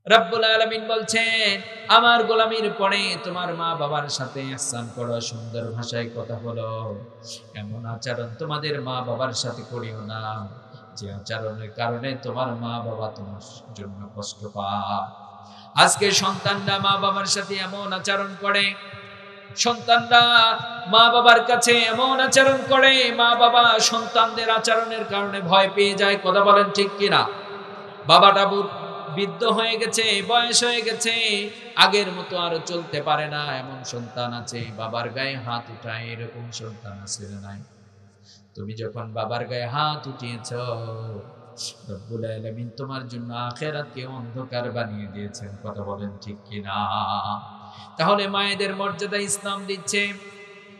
রব্বুল আলামিন বলছেন, আমার গোলামির পরে তোমার মা বাবার সাথে ইহসান করো, সুন্দর ভাষায় কথা বলো। এমন আচরণ তোমাদের মা বাবার সাথে করিও না যে আচরণের কারণে তোমার মা বাবা তোমার জন্য কষ্ট পায়। আজকে সন্তানরা মা বাবার সাথে এমন আচরণ করে, সন্তানরা মা বাবার কাছে এমন আচরণ করে, মা বাবা সন্তানদের আচরণের কারণে ভয় পেয়ে যায়। কথা বলেন ঠিক কিনা? বাবাটা বৃদ্ধ হয়ে গেছে, বয়স হয়ে গেছে, আগের মতো আর চলতে পারে না, এমন সন্তান আছে। বাবার গায়ে হাত উঠায়, এরকম সন্তান আছে না নাই? তুমি যখন বাবার গায়ে হাত উঠিয়েছ, রব্বুল আলামিন তোমার জন্য আখিরাতকে অন্ধকার বানিয়ে দিয়েছেন। কথা বলেন ঠিক কিনা? তাহলে মায়েদের মর্যাদা ইসলাম দিচ্ছে।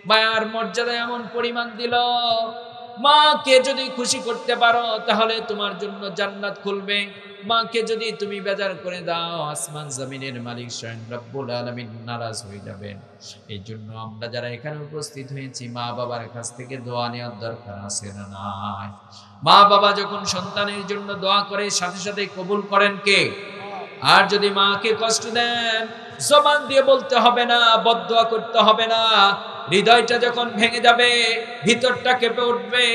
মায়ার মর্যাদা এমন পরিমাণ দিল, মাকে যদি খুশি করতে পারো তাহলে তোমার জন্য জান্নাত খুলবে। মাকে যদি তুমি বেজার করে দাও, আসমান জমিনের মালিক স্বয়ং রব্বুল আলামিন নারাজ হয়ে যাবেন। এই জন্য আমরা যারা এখানে উপস্থিত হয়েছি, মা বাবার কাছ থেকে দোয়া নেওয়ার দরকার আছে না নাই? মা বাবা যখন সন্তানের জন্য দোয়া করে, সাথে সাথে কবুল করেন কে? আর যদি মাকে কষ্ট দেন, জবান দিয়ে বলতে হবে না, বদদোয়া করতে হবে না, হৃদয়টা যখন ভেঙে যাবে, ভিতরটা কেঁপে উঠবে,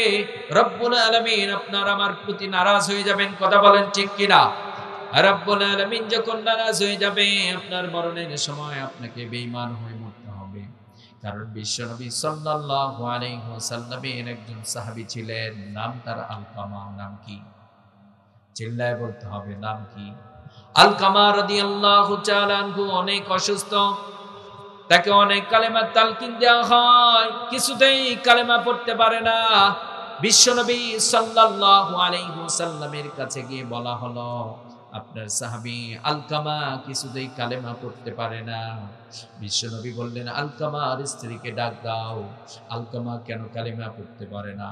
রব্বুল আলামিন আপনার আমার প্রতি নারাজ হয়ে যাবেন। কথা বলেন ঠিক কিনা? রব্বুল আলামিন যখন নারাজ হয়ে যাবে, আপনার মরণের সময় আপনাকে বেঈমান হয়ে মরতে হবে। কারণ বিশ্বনবী সাল্লাল্লাহু আলাইহি ওয়াসাল্লামের একজন সাহাবী ছিলেন, নাম তার আলকামা। নাম কি? চিল্লায় বলতে হবে, নাম কি? আলকামা রাদিয়াল্লাহু তাআলা আনহু অনেক অসুস্থ, তাকে অনেক কালেমা তালকিন দেওয়া হয়, কিছুতেই কালেমা পড়তে পারে না। বিশ্বনবী সাল্লাল্লাহু আলাইহি ওয়াসাল্লামের কাছে গিয়ে বলা হলো, আপনার সাহাবী আলকামা কিছুতেই কালেমা পড়তে পারে না। বিশ্বনবী বললেন, আলকামার স্ত্রীকে ডাক দাও। আলকামা কেন কালেমা পড়তে পারে না?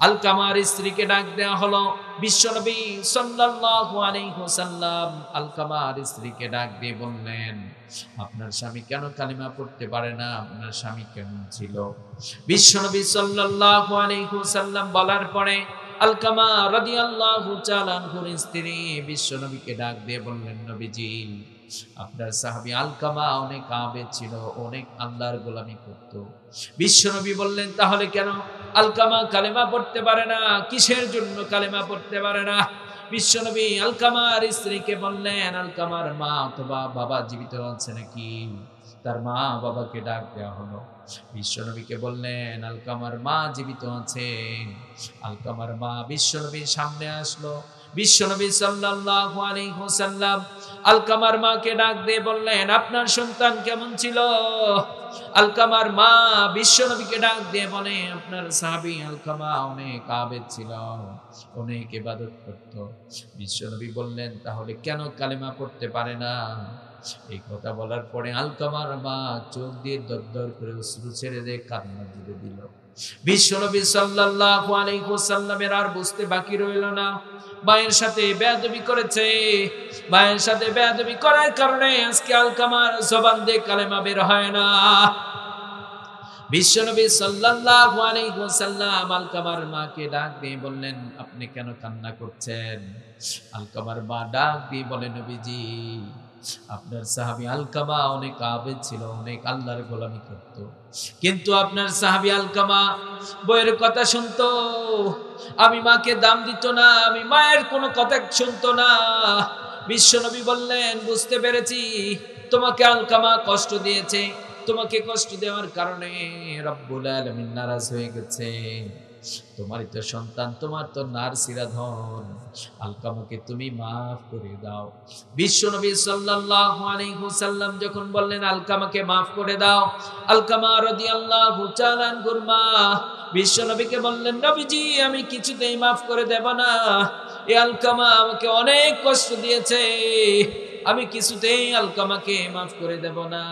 আলকামার স্ত্রীকে ডাক দেওয়া হলো। বিশ্বনবী সাল্লাল্লাহু আলাইহি ওয়াসাল্লাম আলকামার স্ত্রীকে ডাক দিয়ে বললেন, আপনার স্বামী কেন কালিমা পড়তে পারে না? আপনার স্বামী কেমন ছিল? বিশ্বনবী সাল্লাল্লাহু আলাইহি ওয়াসাল্লাম বলার পরে আলকামা রাদিয়াল্লাহু তাআলা আনহুর স্ত্রী বিশ্বনবীকে ডাক দিয়ে বললেন, নবীজি, আপনার সাহাবী আলকামা অনেক আবেদ ছিল, অনেক আল্লাহর গোলামি করত। বিশ্বনবী বললেন, তাহলে কেন আলকামা কালেমা পড়তে পারে না? কিসের জন্য কালেমা পড়তে পারে না? বিশ্বনবী আলকামার স্ত্রীকে বললেন, আলকামার মা অথবা বাবা জীবিত আছে নাকি? তার মা বাবাকে ডাক দেওয়া হলো। বিশ্বনবীকে বললেন, আলকামার মা জীবিত আছে। আলকামার মা বিশ্বনবীর সামনে আসলো। বিশ্বনবী সাল্লাল্লাহু আলাইহি ওয়াসাল্লাম আলকামার মাকে ডাক দিয়ে বললেন, আপনার সন্তান কেমন ছিল? আলকামার মা বিশ্বনবীকে ডাক দিয়ে বলে, আপনার সাহাবী আলকামা অনেক আবেদ ছিল, অনেক ইবাদত করত। বিশ্বনবী বললেন, তাহলে কেন কালেমা পড়তে পারে না? এই কথা বলার পরে আলকামার মা চোখ দিয়ে দরদর করে অশ্রু ছেড়ে দিয়ে কান্না জুড়ে দিল। বিশ্বনবী সাল্লাল্লাহু আলাইহি ওয়াসাল্লামের আর বুঝতে বাকি রইল না, মায়ের সাথে বেয়াদবি করেছে। মায়ের সাথে বেয়াদবি করার কারণে আজকে আলকামার জবান দিয়ে কালেমা বের হয় না। বিশ্বনবী সাল্লাল্লাহু আলাইহি ওয়াসাল্লাম আলকামার মাকে ডাক দিয়ে বললেন, আপনি কেন কান্না করছেন? আলকামার মা ডাক দিয়ে বলে, নবীজি, আপনার সাহাবী আলকামা অনেক আবেদ ছিল, অনেক আল্লাহর গোলামি করত, কিন্তু আপনার সাহাবী আলকামা বইয়ের কথা শুনতো, আমি মাকে দাম দিত না, আমি মায়ের কোনো কথা শুনতো না। বিশ্বনবী বললেন, বুঝতে পেরেছি, তোমাকে আলকামা কষ্ট দিয়েছে, তোমাকে কষ্ট দেওয়ার কারণে রব্বুল আলামিন নারাজ হয়ে গেছে। তোমারই তো সন্তান, তোমার তো নারসিরা ধন, আলকামাকে তুমি মাফ করে দাও। বিশ্বনবী সাল্লাল্লাহু আলাইহি ওয়াসাল্লাম যখন বললেন, আলকামাকে মাফ করে দাও, আলকামা রাদিয়াল্লাহু তাআলা আনহুর মা বিশ্বনবীকে বললেন, নবীজি, আমি কিছুতেই মাফ করে দেব না। এই আলকামা আমাকে অনেক কষ্ট দিয়েছে, আমি কিছুতেই আলকামাকে মাফ করে দেব না।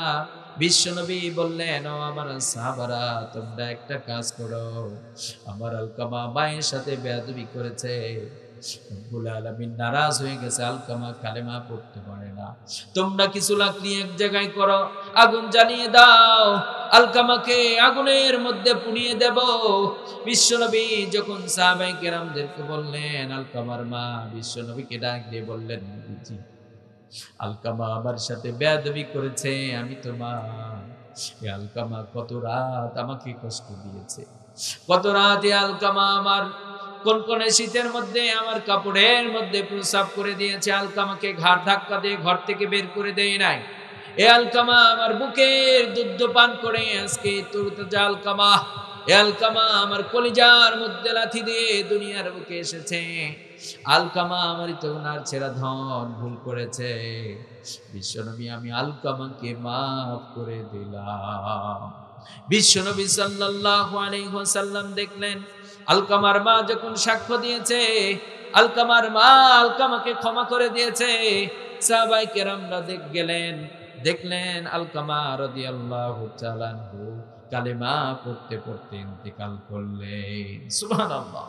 বিশ্বনবী বললেন, ও আমার সাহাবারা, তোমরা একটা কাজ করো, আমার আলকামা মায়ের সাথে বেয়াদবি করেছে, রব্বুল আলামিন নারাজ হয়ে গেছে, আলকামা কালেমা পড়তে পারে না। তোমরা কিছু লাকড়ি এক জায়গায় করো, আগুন জ্বালিয়ে দাও, আলকামাকে আগুনের মধ্যে পুড়িয়ে দেব। বিশ্বনবী যখন সাহাবায়ে কেরামদেরকে বললেন, আলকামার মা বিশ্বনবীকে ডাক দিয়ে বললেন, নবীজি, আলকামা আমার সাথে বেয়াদবি করেছে, আমি তো মা। এই আলকামা কত রাত আমাকে কষ্ট দিয়েছে, কত রাত এই আলকামা আমার কনকনে শীতের মধ্যে আমার কাপড়ের মধ্যে প্রসাব করে দিয়েছে। আলকামাকে ঘাড় ধাক্কা দিয়ে ঘর থেকে বের করে দেয় নাই। এ আলকামা আমার বুকের দুধ পান করে আজকে তরতাজা আলকামা, এ আলকামা আমার কলিজার মধ্যে লাথি দিয়ে দুনিয়ার বুকে এসেছে। আলকামা আমারই তো ওনার ছেড়া ধন ভুল করেছে। বিশ্বনবী আমি আলকামাকে মাফ করে দিলাম। বিশ্বনবী সাল্লাল্লাহু আলাইহি ওয়াসাল্লাম দেখলেন আলকামার মা যখন সাক্ষ্য দিয়েছে, আলকামার মা আলকামাকে ক্ষমা করে দিয়েছে। সাহাবায়ে কেরামরা দেখলেন আলকামা রাদিয়াল্লাহু তাআলা আনহু কালেমা পড়তে পড়তে ইন্তেকাল করলেন। সুবহানাল্লাহ।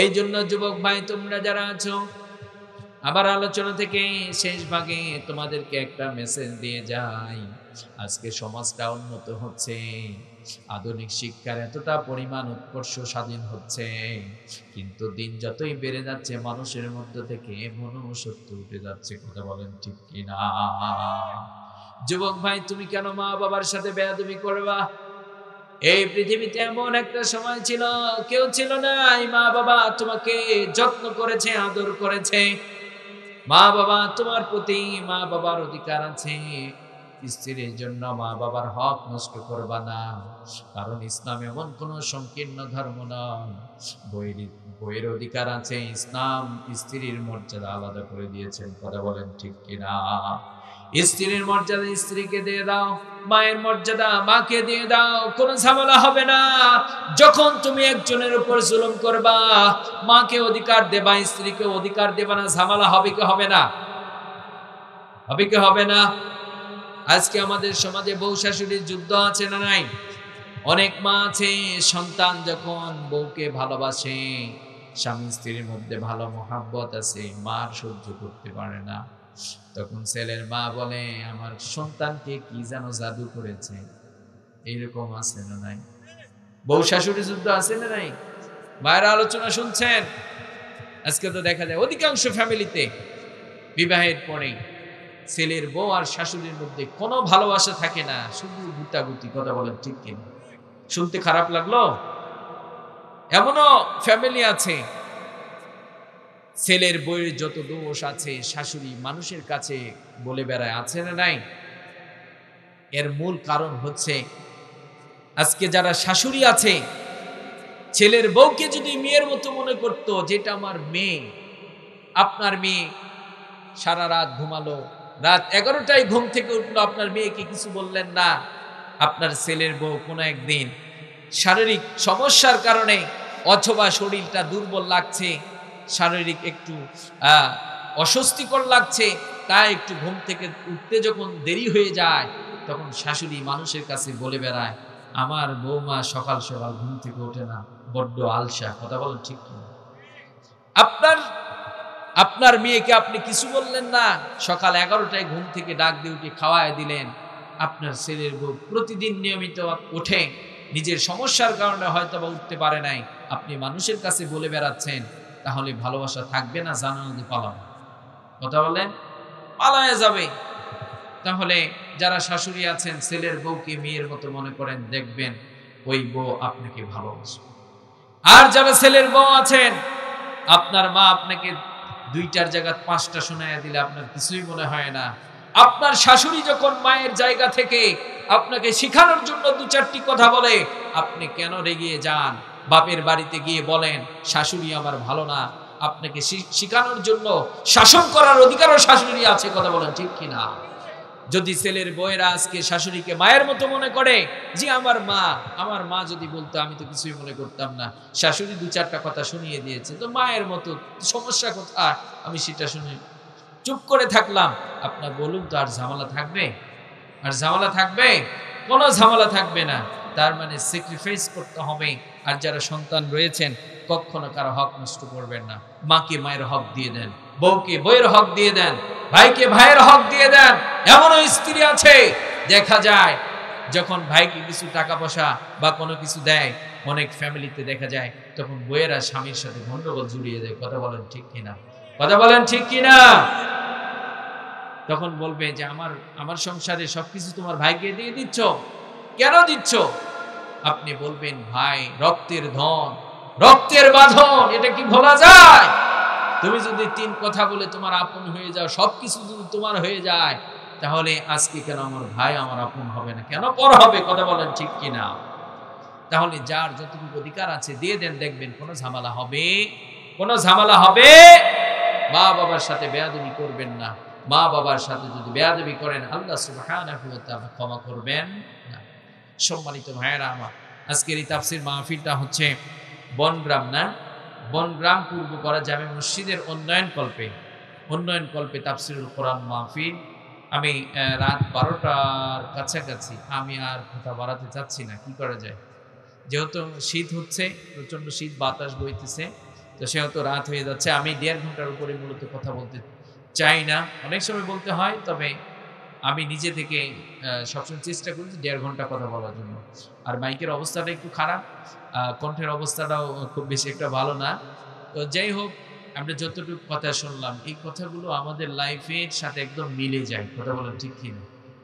এই জন্য যুবক ভাই তোমরা যারা আছো, আবার আলোচনা থেকে শেষ ভাগে তোমাদেরকে একটা মেসেজ দিয়ে যাই। আজকে সমাজটা উন্নত হচ্ছে, আধুনিক শিক্ষার এতটা পরিমাণ উৎকর্ষ স্বাধীন হচ্ছে, কিন্তু দিন যতই বেড়ে যাচ্ছে মানুষের মধ্যে থেকে মনুষ্যত্ব উঠে যাচ্ছে। কথা বলেন ঠিক কিনা? যুবক ভাই তুমি কেন মা বাবার সাথে বেয়াদবি করবা? এই পৃথিবীতে এমন একটা সময় ছিল কেউ ছিল না, মা বাবা তোমাকে যত্ন করেছে, আদর করেছে। মা বাবা তোমার প্রতি, মা বাবার অধিকার আছে। স্ত্রীর জন্য মা বাবার হক নষ্ট করবা না, কারণ ইসলাম এমন কোন সংকীর্ণ ধর্ম নয়। বইয়ের অধিকার আছে, ইসলাম স্ত্রীর মর্যাদা আলাদা করে দিয়েছেন। কথা বলেন ঠিক কিনা? স্ত্রীর মর্যাদা স্ত্রীকে দিয়ে দাও, মায়ের মর্যাদা মাকে দিয়ে দাও, কোনো ঝামেলা হবে না। যখন তুমি একজনের উপর জুলুম করবা, মাকে অধিকার দেবা, স্ত্রীকে অধিকার দেবা না, ঝামেলা হবে কি হবে না? হবে কি হবে না? আজকে আমাদের সমাজে বউ শাশুড়ির যুদ্ধ আছে না নাই? অনেক মা আছে সন্তান যখন বউকে ভালোবাসে, স্বামী স্ত্রীর মধ্যে ভালো মহাব্বত আছে, মার সহ্য করতে পারে না। তখন ছেলের মা বলে আমার সন্তানকে কি যেন জাদু করেছে। এইরকম আছে না নাই? বউ শাশুড়ি যুদ্ধ আছে না নাই? মায়ের আলোচনা শুনছেন? আজকে তো দেখা যায় অধিকাংশ ফ্যামিলিতে বিবাহের পরে ছেলের বউ আর শাশুড়ির মধ্যে কোনো ভালোবাসা থাকে না, শুধু গুতাগুতি। কথা বলেন ঠিক কিনা? শুনতে খারাপ লাগলো? এমনও ফ্যামিলি আছে ছেলের বউয়ের যত দোষ আছে শাশুড়ি মানুষের কাছে বলে বেড়ায়। আছে না নাই? এর মূল কারণ হচ্ছে আজকে যারা শাশুড়ি আছে, ছেলের বউকে যদি মেয়ের মতো মনে করতো, যেটা আমার মেয়ে, আপনার মেয়ে সারা রাত ঘুমালো, রাত 11টায় ঘুম থেকে উঠলো, আপনার মেয়েকে কিছু বললেন না। আপনার ছেলের বউ কোনো একদিন শারীরিক সমস্যার কারণে অথবা শরীরটা দুর্বল লাগছে, শারীরিক একটু অস্বস্তিকর লাগছে, তাই একটু ঘুম থেকে উঠতে যখন দেরি হয়ে যায়, তখন শাশুড়ি মানুষের কাছে বলে বেড়ায় আমার বৌমা সকাল সকাল ঘুম থেকে ওঠে না, বড্ড আলসা। কথা বলেন ঠিক কি? আপনার মেয়েকে আপনি কিছু বললেন না, সকাল 11টায় ঘুম থেকে ডাক দিয়ে উঠে খাওয়ায় দিলেন। আপনার ছেলের বউ প্রতিদিন নিয়মিত ওঠে, নিজের সমস্যার কারণে হয়তো বা উঠতে পারে নাই, আপনি মানুষের কাছে বলে বেড়াচ্ছেন, তাহলে ভালোবাসা থাকবে না? জানানো পালানো। কথা বলেন, পালায়া যাবে। তাহলে যারা শাশুড়ি আছেন ছেলের বউকে মেয়ের মতো মনে করেন, দেখবেন ওই বউ আপনাকে ভালোবাসবে। আর যারা ছেলের বউ আছেন, আপনার মা আপনাকে 2টার জায়গা 5টা শোনায়া দিলে আপনার কিছুই মনে হয় না। আপনার শাশুড়ি যখন মায়ের জায়গা থেকে আপনাকে শিখানোর জন্য 2-4টি কথা বলে, আপনি কেন রেগে যান? বাপের বাড়িতে গিয়ে বলেন শাশুড়ি আমার ভালো না, আপনাকে শিখানোর জন্য শাসন করার অধিকারও শাশুড়ি আছে। কথা বলেন ঠিক কিনা? যদি ছেলের বউয়েরা আজকে শাশুড়িকে মায়ের মতো মনে করে, যে আমার মা যদি বলতো আমি তো কিছুই মনে করতাম না, শাশুড়ি 2-4টা কথা শুনিয়ে দিয়েছে, তো মায়ের মতো, সমস্যা কোথায়? আমি সেটা শুনে চুপ করে থাকলাম। আপনার বলুন তো আর ঝামেলা থাকবে? আর ঝামেলা থাকবে? কোনো ঝামেলা থাকবে না। তার মানে স্যাক্রিফাইস করতে হবে। আর যারা সন্তান রয়েছেন, কখনো কারো হক নষ্ট করবেন না। মাকে মায়ের হক দিয়ে দেন, বউকে বউয়ের হক দিয়ে দেন, ভাইকে ভাইয়ের হক দিয়ে দেন। এমনও স্ত্রী আছে দেখা যায় যখন ভাইকে কিছু টাকা পয়সা বা কোনো কিছু দেয়, অনেক ফ্যামিলিতে দেখা যায় তখন বউয়েরা স্বামীর সাথে গন্ডগোল জুড়িয়ে দেয়। কথা বলেন ঠিক কিনা? কথা বলেন ঠিক কিনা? তখন বলবে যে আমার আমার সংসারে সবকিছু তোমার ভাইকে দিয়ে দিচ্ছ, কেন দিচ্ছ? আপনি বলবেন ভাই রক্তের ধন, রক্তের বাঁধন, এটা কি ভোলা যায়? তুমি যদি 3 কথা বলে তোমার আপন হয়ে যাও, সবকিছু যদি তোমার হয়ে যায়, তাহলে আজকে কেন আমার ভাই আমার আপন হবে না, কেন পর হবে? কথা বলেন ঠিক কিনা? তাহলে যার যতটুকু অধিকার আছে দিয়ে দেন, দেখবেন কোনো ঝামেলা হবে, কোনো ঝামেলা হবে। মা বাবার সাথে বেয়াদবি করবেন না। মা বাবার সাথে যদি বেয়াদবি করেন, আল্লাহ সুবহানাহু ওয়া তাআলা ক্ষমা করবেন না। সম্মানিত ভাইয়েরা আমার, আজকের এই তাফসীর মাহফিলটা হচ্ছে বনগ্রাম, না বনগ্রাম পূর্ব করা জামে মসজিদের উন্নয়ন কল্পে তাফসীরুল কোরআন মাহফিল। আমি রাত 12টার কাছাকাছি, আমি আর কথা বাড়াতে চাচ্ছি না, কি করা যায়? যেহেতু শীত হচ্ছে, প্রচন্ড শীত, বাতাস বইতেছে, তো সেহেতু রাত হয়ে যাচ্ছে। আমি 1.5 ঘন্টার উপরে মূলত কথা বলতে চাই না, অনেক সময় বলতে হয়, তবে আমি নিজে থেকে সবসময় চেষ্টা করি 1.5 ঘন্টা কথা বলার জন্য। আর মাইকের অবস্থাটা একটু খারাপ, কণ্ঠের অবস্থাটাও খুব বেশি একটা ভালো না। তো যাই হোক, আমরা যতটুকু কথা শুনলাম, এই কথাগুলো আমাদের লাইফের সাথে একদম মিলে যায়। কথা বলেন ঠিক কিনা?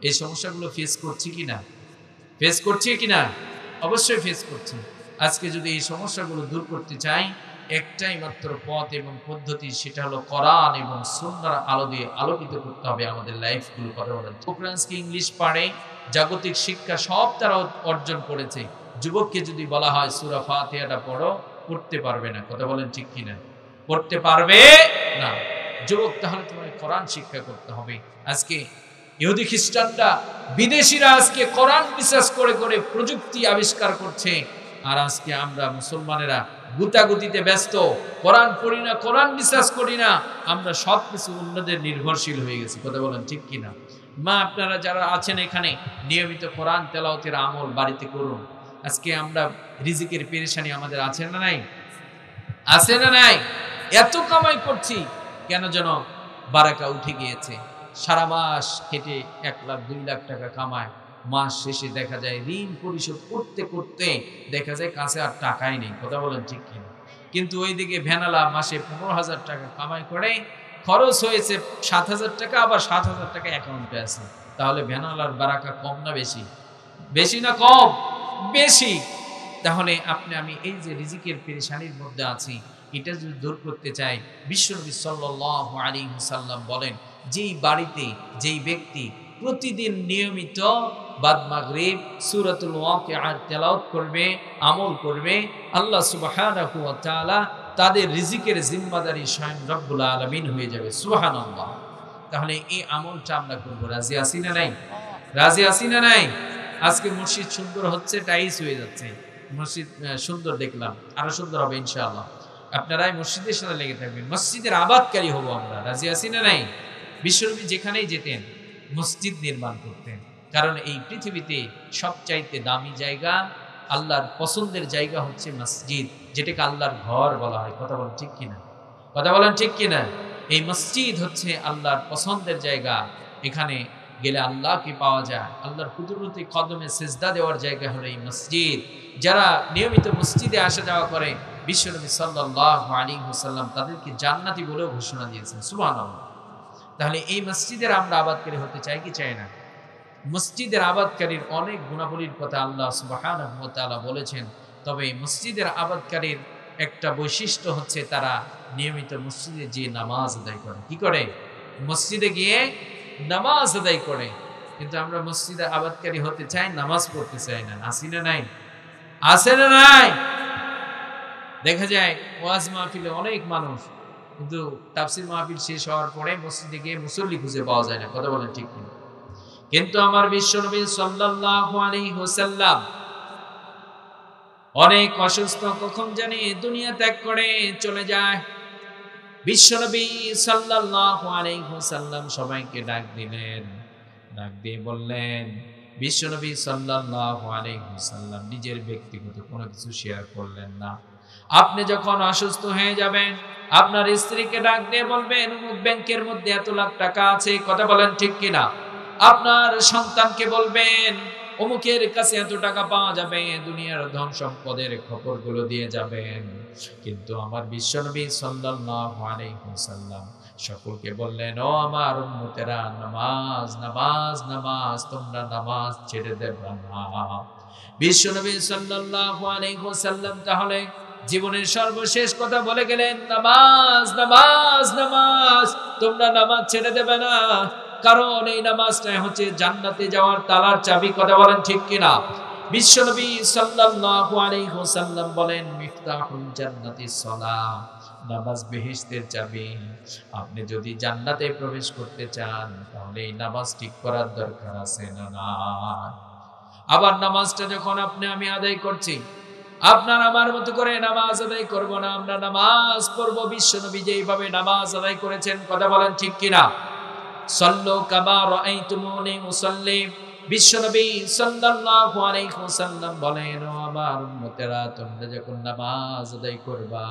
এই সমস্যাগুলো ফেস করছি কিনা? অবশ্যই ফেস করছি। আজকে যদি এই সমস্যাগুলো দূর করতে চাই, একটাই মাত্র পথ এবং পদ্ধতি, সেটা হলো কোরআন এবং সুন্নাহর আলো দিয়ে আলোকিত করতে হবে আমাদের লাইফগুলো। কথা বলেন, ফ্রান্সকে ইংলিশ পারে, জাগতিক শিক্ষা সব তারা অর্জন করেছে। যুবককে যদি বলা হয় সূরা ফাতিহাটা পড়ো, পড়তে পারবে না। কথা বলেন ঠিক কিনা? পড়তে পারবে না। যুবক, তাহলে তোমাকে কোরআন শিক্ষা করতে হবে। আজকে ইহুদি খ্রিস্টানরা, বিদেশিরা আজকে কোরআন বিশ্বাস করে করে প্রযুক্তি আবিষ্কার করছে, আর আজকে আমরা মুসলমানেরা গুতাগুতিতে ব্যস্ত, কোরআন পড়ি না, কোরআন বিশ্বাস করি না, আমরা সবকিছু অন্যদের নির্ভরশীল হয়ে গেছি। কথা বলেন ঠিক কিনা? মা, আপনারা যারা আছেন এখানে, নিয়মিত কোরআন তেলাওয়াতের আমল বাড়িতে করুন। আজকে আমরা রিজিকের পেরেশানি আমাদের আছে না নাই? আছে না নাই? এত কামাই করছি, কেন যেন বারাকা উঠে গিয়েছে। সারা মাস খেটে 1 লাখ 2 লাখ টাকা কামায়, মাস শেষে দেখা যায় ঋণ পরিশোধ করতে করতে দেখা যায় কাছে আর টাকাই নেই। কথা বলেন ঠিক কিনা? কিন্তু ওইদিকে ভ্যানালা মাসে 15,000 টাকা কামাই করে, খরচ হয়েছে 7,000 টাকা, আবার 7,000 টাকা অ্যাকাউন্টে আছে। তাহলে ভ্যানালার বারাকা কম না বেশি? বেশি না কম? বেশি। তাহলে আমি এই যে রিজিকের পেরেশানির মধ্যে আছি, এটা যদি দূর করতে চাই, বিশ্বনবী সাল্লাল্লাহু আলাইহি ওয়াসাল্লাম বলেন, যেই বাড়িতে যেই ব্যক্তি প্রতিদিন নিয়মিত বাদ মাগরিব সূরাতুল ওয়াকিআ তেলাওয়াত করবে, আমল করবে, আল্লাহ সুবহানাহু ওয়া তাআলা তাদের রিজিকের জিম্মাদারি স্বয়ং রব্বুল আলামিন হয়ে যাবে। সুবহানাল্লাহ। তাহলে এই আমলটা আমরা করব। রাজি আছি না নাই? রাজি আছি না নাই? আজকে মসজিদ সুন্দর হচ্ছে, টাইলস হয়ে যাচ্ছে, মসজিদ সুন্দর দেখলাম, আরো সুন্দর হবে ইনশাআল্লাহ। আপনারাই মসজিদের সাথে লেগে থাকবেন, মসজিদের আবাদকারী হব আমরা। রাজি আছি না নাই? বিশ্বনবী যেখানেই যেতেন মসজিদ নির্মাণ করতেন, কারণ এই পৃথিবীতে সবচাইতে দামি জায়গা, আল্লাহর পছন্দের জায়গা হচ্ছে মসজিদ, যেটাকে আল্লাহর ঘর বলা হয়। কথা বলেন ঠিক কিনা? কথা বলেন ঠিক কিনা? এই মসজিদ হচ্ছে আল্লাহর পছন্দের জায়গা, এখানে গেলে আল্লাহকে পাওয়া যায়। আল্লাহর কুদরতি কদমে সিজদা দেওয়ার জায়গা হলো এই মসজিদ। যারা নিয়মিত মসজিদে আসা যাওয়া করে, বিশ্বনবী সাল্লাল্লাহু আলাইহি ওয়াসাল্লাম তাদেরকে জান্নাতি বলেও ঘোষণা দিয়েছেন। সুবহানাল্লাহ। তাহলে এই মসজিদের আমরা আবাদকারী হতে চাই কি চাই না? মসজিদের আবাদকারীর অনেক গুণাবলীর কথা আল্লাহ সুবহানাহু ওয়া তাআলা বলেছেন। তবে মসজিদের আবাদকারীর একটা বৈশিষ্ট্য হচ্ছে তারা নিয়মিত মসজিদে গিয়ে নামাজ আদায় করে। কি করে? মসজিদে গিয়ে নামাজ আদায় করে। কিন্তু আমরা মসজিদে আবাদকারী হতে চাই, নামাজ পড়তে চাই না। আসি না নাই? আছে না নাই? দেখা যায় ওয়াজ মাহফিলে অনেক মানুষ, কিন্তু তাফসীর মাহফিল শেষ হওয়ার পরে মসজিদে গিয়ে মুসল্লি খুঁজে পাওয়া যায় না। কথা বলেন ঠিক কিনা? কিন্তু আমার বিশ্বনবী সাল্লাল্লাহু আলাইহি ওয়াসাল্লাম অনেক অসুস্থ, কখন জানি দুনিয়া ত্যাগ করে চলে যায়। বিশ্বনবী সাল্লাল্লাহু আলাইহি ওয়াসাল্লাম সবাইকে ডাক দিলেন, ডাক দিয়ে বললেন, বিশ্বনবী সাল্লাল্লাহু আলাইহি ওয়াসাল্লাম নিজের ব্যক্তিগত কোনো কিছু শেয়ার করলেন না। আপনি যখন অসুস্থ হয়ে যাবেন, আপনার স্ত্রীকে ডাক দিয়ে বলবেন, অমুক ব্যাংকের মধ্যে এত লাখ টাকা আছে। কথা বলেন ঠিক কিনা? আপনার সন্তানকে বলবেন, অমুকের কাছে এত টাকা পাওয়া যাবে, দুনিয়ার ধন সম্পদের খবরগুলো দিয়ে যাবেন। কিন্তু আমার বিশ্বনবী সাল্লাল্লাহু আলাইহি ওয়াসাল্লাম সকলকে বললেন, ও আমার উম্মতেরা, নামাজ নামাজ নামাজ, তোমরা নামাজ ছেড়ে দেবে না। বিশ্বনবী সাল্লাল্লাহু আলাইহি ওয়াসাল্লাম তাহলে জীবনের সর্বশেষ কথা বলে গেলেন, নামাজ নামাজ নামাজ, তোমরা নামাজ ছেড়ে দেবে না, কারণ এই নামাজটাই হচ্ছে জান্নাতে যাওয়ার তালার চাবি। কথা বলেন ঠিক কিনা? বিশ্বনবী সাল্লাল্লাহু আলাইহি ওয়াসাল্লাম বলেন, মিফতাহুল জান্নাতিস সালাহ, নামাজ বেহেশতের চাবি। আপনি যদি জান্নাতে প্রবেশ করতে চান তাহলে এই নামাজ ঠিক করার দরকার আছে না? না। আবার নামাজটা যখন আপনি আমি আদায় করছি, আপনার আমার মতো করে নামাজ আদায় করব না, আমরা নামাজ পড়ব বিশ্বনবী যেইভাবে নামাজ আদায় করেছেন। কথা বলেন ঠিক কিনা? সাল্লু কামা রাআইতুমুনি উসাল্লি, বিশ্বনবী সাল্লাল্লাহু আলাইহি ওয়াসাল্লাম বলেন, ও আমার উম্মতেরা, তোমরা যখন নামাজ আদায় করবা,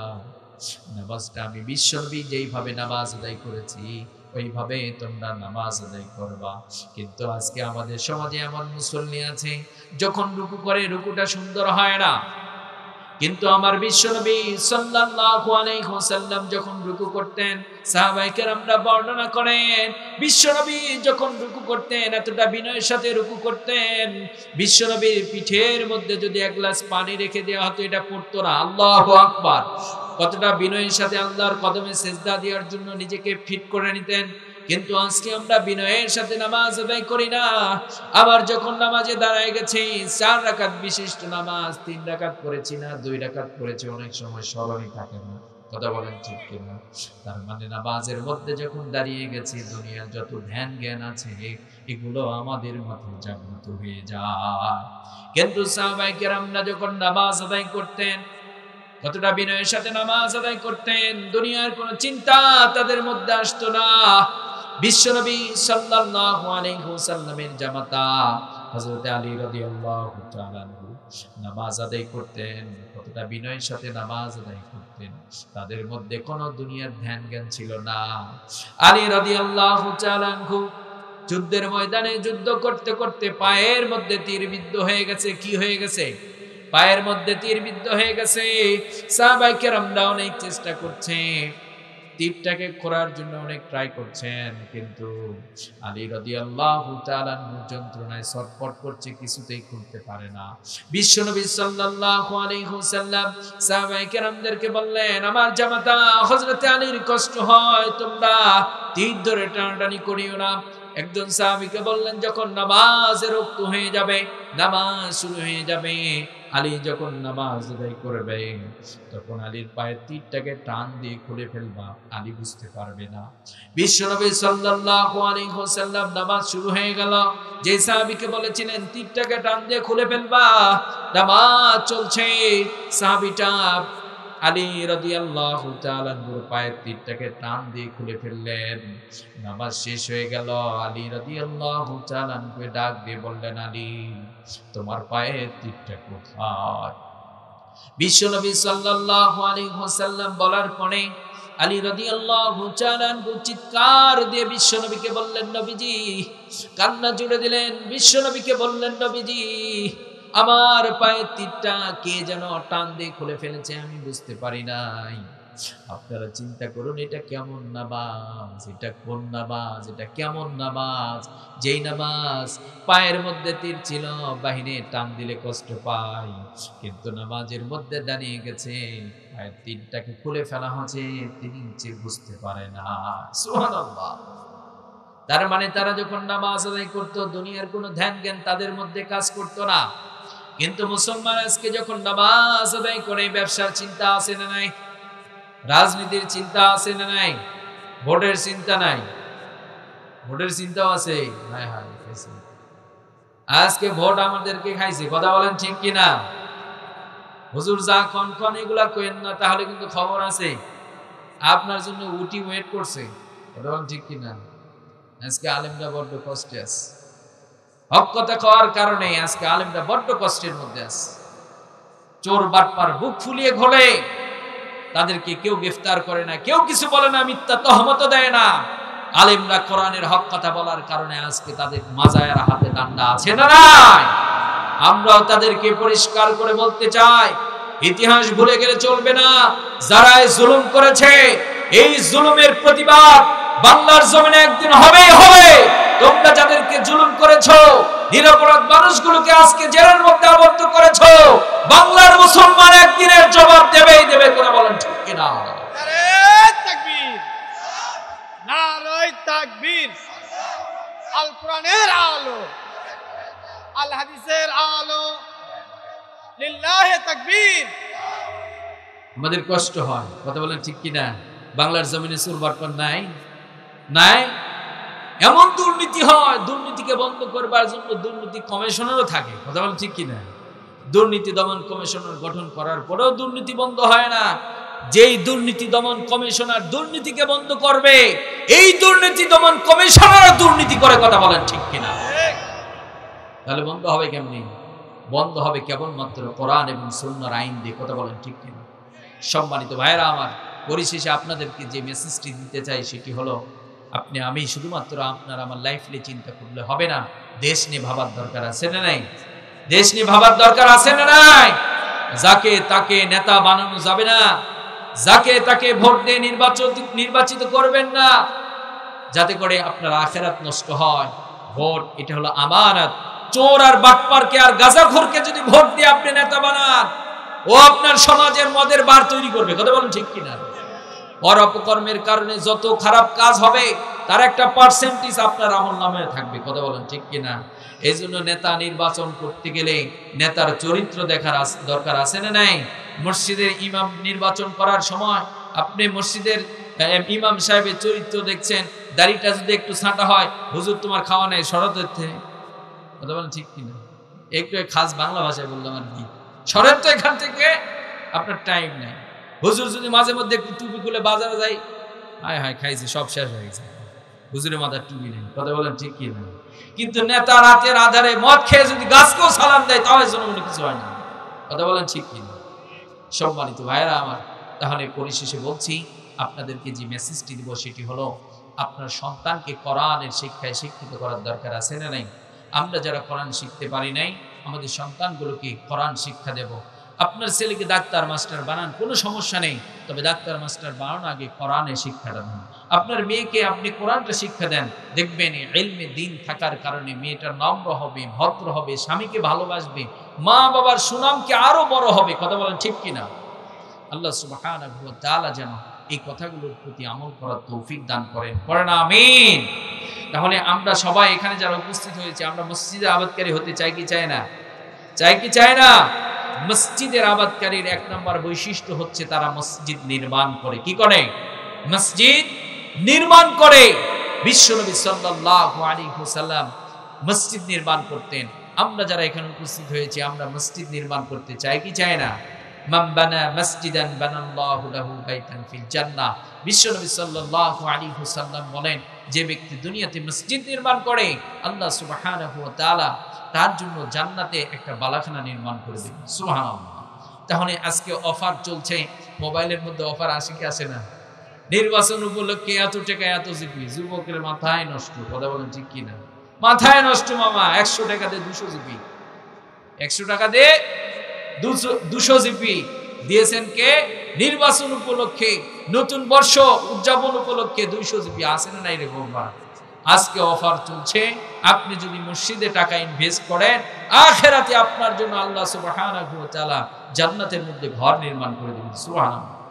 নামাজটা আমি বিশ্বনবী যেইভাবে নামাজ আদায় করেছি ওইভাবে তোমরা নামাজ আদায় করবা। কিন্তু আজকে আমাদের সমাজে এমন মুসল্লি আছে, যখন রুকু করে রুকুটা সুন্দর হয় না, কিন্তু আমার বিশ্বনবী সাল্লাল্লাহু আলাইহি ওয়াসাল্লাম যখন রুকু করতেন, সাহাবায়ে কেরামরা বর্ণনা করেন, বিশ্বনবী যখন রুকু করতেন এতটা বিনয়ের সাথে রুকু করতেন, বিশ্বনবীর পিঠের মধ্যে যদি এক গ্লাস পানি রেখে দেওয়া হতো এটা পড়তো না। আল্লাহু আকবার! কতটা বিনয়ের সাথে আল্লাহর কদমে সিজদা দেওয়ার জন্য নিজেকে ফিট করে নিতেন। কিন্তু আজকে আমরা বিনয়ের সাথে নামাজ আদায় করি না। আবার যখন নামাজে দাঁড়ায় গেছি, 4 রাকাত বিশিষ্ট নামাজ 3 রাকাত পড়েছি না 2 রাকাত পড়েছি, অনেক সময় স্মরণই থাকে না। কথা বলেন ঠিক কিনা? তার মানে নামাজের মধ্যে যখন দাঁড়িয়ে গেছি, দুনিয়ার যত ধ্যান জ্ঞান আছে এগুলো আমাদের মাথায় জাগ্রত হয়ে যায়। কিন্তু সাহাবায়ে কেরামরা যখন নামাজ আদায় করতেন, কতটা বিনয়ের সাথে নামাজ আদায় করতেন, দুনিয়ার কোনো চিন্তা তাদের মধ্যে আসতো না। বিশ্বনবী সাল্লাল্লাহু আলাইহি ওয়াসাল্লামের জামাতা হযরত আলী রাদিয়াল্লাহু তাআলা আনহু নামাজ আদায় করতেন, কতটা বিনয়ের সাথে নামাজ আদায় করতেন, তাদের মধ্যে কোনো দুনিয়ার ধ্যান জ্ঞান ছিল না। আলী রাদিয়াল্লাহু তাআলা আনহু যুদ্ধের ময়দানে যুদ্ধ করতে করতে পায়ের মধ্যে তীর বিদ্ধ হয়ে গেছে। কি হয়ে গেছে? পায়ের মধ্যে তীর বিদ্ধ হয়ে গেছে। সাহাবায়ে কেরামরা অনেক চেষ্টা করছে, তীরটাকে খোঁড়ার জন্য অনেক ট্রাই করছেন, কিন্তু আলী রাদিয়াল্লাহু তাআলা যন্ত্রণায় ছটফট করছে, কিছুতেই খুলতে পারে না। বিশ্বনবী সাল্লাল্লাহু আলাইহি ওয়াসাল্লাম সাহাবায়ে কেরামদেরকে বললেন, আমার জামাতা হযরত আলীর কষ্ট হয়, তোমরা তীর ধরে টানাটানি করিও না। একজন সাহাবীকে বললেন, যখন নামাজের ওয়াক্ত হয়ে যাবে, নামাজ শুরু হয়ে যাবে, আলী যখন নামাজ আদায় করবে, তখন আলীর পায়ের তীরটাকে টান দিয়ে খুলে ফেলবা, আলী বুঝতে পারবে না। বিশ্বনবী সাল্লাল্লাহু আলাইহি ওয়াসাল্লাম নামাজ শুরু হয়ে গেল, যে সাহাবীকে বলেছিলেন তীরটাকে টান দিয়ে খুলে ফেলবা, নামাজ চলছে, সাহাবীটা আলী রাদিয়াল্লাহু তাআলা পায়ের তীরটাকে টান দিয়ে খুলে ফেললেন। নামাজ শেষ হয়ে গেল, আলী রাদিয়াল্লাহু তাআলা ডাক দিয়ে বললেন, আলী, তোমার পায়ের তীরটা কোথায়? বিশ্বনবী সাল্লাল্লাহু আলাইহি ওয়াসাল্লাম বলার পরে আলী রাদিয়াল্লাহু তাআলা চিৎকার দিয়ে বিশ্বনবীকে বললেন, নবীজি, কান্না জুড়ে দিলেন। বিশ্বনবীকে বললেন, নবীজি, আমার পায়ের তীরটা কে যেন টান দিয়ে খুলে ফেলেছে, আমি বুঝতে পারি নাই। আপনারা চিন্তা করুন, এটা কেমন নামাজ, এটা কোন নামাজ, এটা কেমন নামাজ, যেই নামাজ পায়ের মধ্যে তীর ছিল, বাহিরে টান দিলে কষ্ট পায়, কিন্তু নামাজের মধ্যে দাঁড়িয়ে গেছে, পায়ের তীরটাকে খুলে ফেলা হচ্ছে, তিনি বুঝতে পারে না। সুবহানাল্লাহ। তার মানে তারা যখন নামাজ আদায় করতো, দুনিয়ার কোনো ধ্যান জ্ঞান তাদের মধ্যে কাজ করতো না। কিন্তু মুসলমান আজকে যখন নামাজ আদায় করে, ব্যবসার চিন্তা আছে না নাই? রাজনীতির চিন্তা আছে না নাই? ভোটের চিন্তা নাই? ভোটের চিন্তাও আছে। হায় হায়, আজকে ভোট আমাদেরকে খাইছে। কথা বলেন ঠিক কিনা? হুজুর যা কন এগুলা কইেন না, তাহলে কিন্তু খবর আছে, আপনার জন্য উটি ওয়েট করছে। কথা বলেন ঠিক কিনা? আজকে আলেমরা বড্ড কষ্টে আছে। হক কথা কওয়ার কারণে আজকে আলেমরা বড্ড কষ্টের মধ্যে আছে। চোর বাটপার বুক ফুলিয়ে ঘোলে, তাদেরকে কেউ গ্রেফতার করে না, কেউ কিছু বলে না, মিথ্যা তহমত দেয় না। আলেমরা কোরআনের হক কথা বলার কারণে আজকে তাদের মাজায়ের হাতে ডান্ডা আছে না নাই? আমরাও তাদেরকে পরিষ্কার করে বলতে চাই, ইতিহাস ভুলে গেলে চলবে না। যারা জুলুম করেছে, এই জুলুমের প্রতিবাদ বাংলার জমিনে একদিন হবেই হবে। তোমরা যাদেরকে জুলুম করেছো, নিরপরাধ মানুষগুলোকে আজকে জেলের মধ্যে আবদ্ধ করেছো, বাংলার মুসলমান একদিনের জবাব দেবেই দেবে। করে বলেন ঠিক কিনা? নারে তাকবীর, নারে তাকবীর। আল কোরআনের আলো, আল হাদিসের আলো, লিল্লাহি তাকবীর। আমাদের কষ্ট হয়, কথা বলেন ঠিক কিনা? বাংলার জমিনে চোর বাটপার নাই নাই, এমন দুর্নীতি হয়, দুর্নীতিকে বন্ধ করবার জন্য দুর্নীতি কমিশনারও থাকে, কথা বলেন ঠিক কিনা? দুর্নীতি দমন কমিশনার গঠন করার পরেও দুর্নীতি বন্ধ হয় না। যেই দুর্নীতি দমন কমিশনার দুর্নীতিকে বন্ধ করবে, এই দুর্নীতি দমন কমিশনার দুর্নীতি করে, কথা বলেন ঠিক কিনা? তাহলে বন্ধ হবে কেমনি? বন্ধ হবে কেবলমাত্র কোরআন এবং সুন্নাহর আইন দিয়ে, কথা বলেন ঠিক কিনা? সম্মানিত ভাইরা আমার, পরিশেষে আপনাদেরকে যে মেসেজটি দিতে চাই সেটি হলো, আমি শুধুমাত্র আপনার আমার লাইফ নিয়ে চিন্তা করলে হবে না, দেশ নিয়ে ভাবার দরকার আছে না নাই? দেশ নিয়ে ভাবার দরকার আছে না নাই? যাকে তাকে নেতা বানানো যাবে না, যাকে তাকে ভোট দিয়ে নির্বাচিত করবেন না, যাতে করে আপনার আখিরাত নষ্ট হয়। ভোট এটা হলো আমানত। চোর আর বাটপারকে আর গাঁজাখোরকে যদি ভোট দিয়ে আপনি নেতা বানান, ও আপনার সমাজের মদের বার তৈরি করবে, কথা বলেন ঠিক কিনা? পর অপকর্মের কারণে যত খারাপ কাজ হবে তার একটা পার্সেন্টেজ আপনার আমলনামায় থাকবে, কথা বলেন ঠিক কিনা? এই জন্য নেতা নির্বাচন করতে গেলে নেতার চরিত্র দেখার দরকার আছে না নাই? মসজিদের ইমাম নির্বাচন করার সময় আপনি মসজিদের ইমাম সাহেবের চরিত্র দেখছেন, দাড়িটা যদি একটু ছাঁটা হয়, হুজুর তোমার খাওয়া নাই সরাতে, কথা বলেন ঠিক কিনা? একটু খাস বাংলা ভাষায় বললাম আর কি, সরেন তো এখান থেকে, আপনার টাইম নাই। হুজুর যদি মাঝে মধ্যে একটু টুপি খুলে বাজারে যাই, হায় হায় খাইছে, সব শেষ হয়ে গেছে, হুজুরের মাথার টুপি নেই, কথা বলেন ঠিক কি না? কিন্তু নেতা রাতের আধারে মদ খেয়ে যদি গাছকেও সালাম দেয়, তাহলে জনগণের কিছু হয় না, কথা বলেন ঠিক কি না? সম্মানিত ভাইরা আমার, তাহলে পরিশেষে বলছি, আপনাদেরকে যে মেসেজটি দিব সেটি হলো, আপনার সন্তানকে কোরআনের শিক্ষায় শিক্ষিত করার দরকার আছে না নাই? আমরা যারা কোরআন শিখতে পারি নাই, আমাদের সন্তানগুলোকে কোরআন শিক্ষা দেব। আপনার ছেলেকে ডাক্তার মাস্টার বানান, কোনো সমস্যা নেই, তবে ডাক্তার মাস্টার বানানোর আগে কোরআনে শিক্ষাটা দেন। আপনার মেয়েকে আপনি কোরআনটা শিক্ষা দেন, দেখবেন ইলমে দ্বীন থাকার কারণে মেয়েটা নম্র হবে, ভদ্র হবে, স্বামীকে ভালোবাসবে, মা বাবার সুনামকে আরো বড় হবে, কথা বলেন ঠিক কিনা? আল্লাহ সুবহানাহু ওয়া তাআলা যেন এই কথাগুলোর প্রতি আমল করার তৌফিক দান করেন, পড়েন আমিন। তাহলে আমরা সবাই এখানে যারা উপস্থিত হয়েছে, আমরা মসজিদে আবাদকারী হতে চাই কি চাই না? চাই কি চাই না? মসজিদের আবাদকারীর এক নম্বর বৈশিষ্ট্য হচ্ছে তারা মসজিদ নির্মাণ করে। কি করে? মসজিদ নির্মাণ করে। বিশ্বনবী সাল্লাল্লাহু আলাইহি ওয়াসাল্লাম মসজিদ নির্মাণ করতেন। আমরা যারা এখানে উপস্থিত হয়েছি, আমরা মসজিদ নির্মাণ করতে চাই কি চাই না? মান বানা মসজিদান বানাল্লাহু লাহু বাইতান ফিল জান্নাহ। বিশ্বনবী সাল্লাল্লাহু আলাইহি ওয়াসাল্লাম বলেন, যে ব্যক্তি দুনিয়াতে মসজিদ নির্মাণ করে, আল্লাহ সুবহানাহু ওয়া তাআলা তার জন্য জান্নাতে একটা বালাখানা নির্মাণ করে দেবেন। সুবহানাল্লাহ। তাহলে আজকে অফার চলছে, মোবাইলের মধ্যে অফার আসে কি আসে না? নির্বাচন উপলক্ষে এত টাকা এত জিপি, যুবকের মাথায় নষ্ট, কথা বলেন ঠিক কিনা? মাথায় নষ্ট মামা। 100 টাকা দিয়ে 200 জিপি, 100 টাকা দিয়ে 200 জিপি দিয়েছেন কে? নির্বাচন উপলক্ষে, নতুন বর্ষ উদযাপন উপলক্ষে 200 জিপি আসে না নাই রে বাবা? আজকে অফার চলছে, আপনি যদি মসজিদে টাকা ইনভেস্ট করেন, আখিরাতে আপনার জন্য আল্লাহ সুবহানাহু ওয়া তাআলা জান্নাতের মধ্যে ঘর নির্মাণ করে দিবেন। সুবহানাল্লাহ।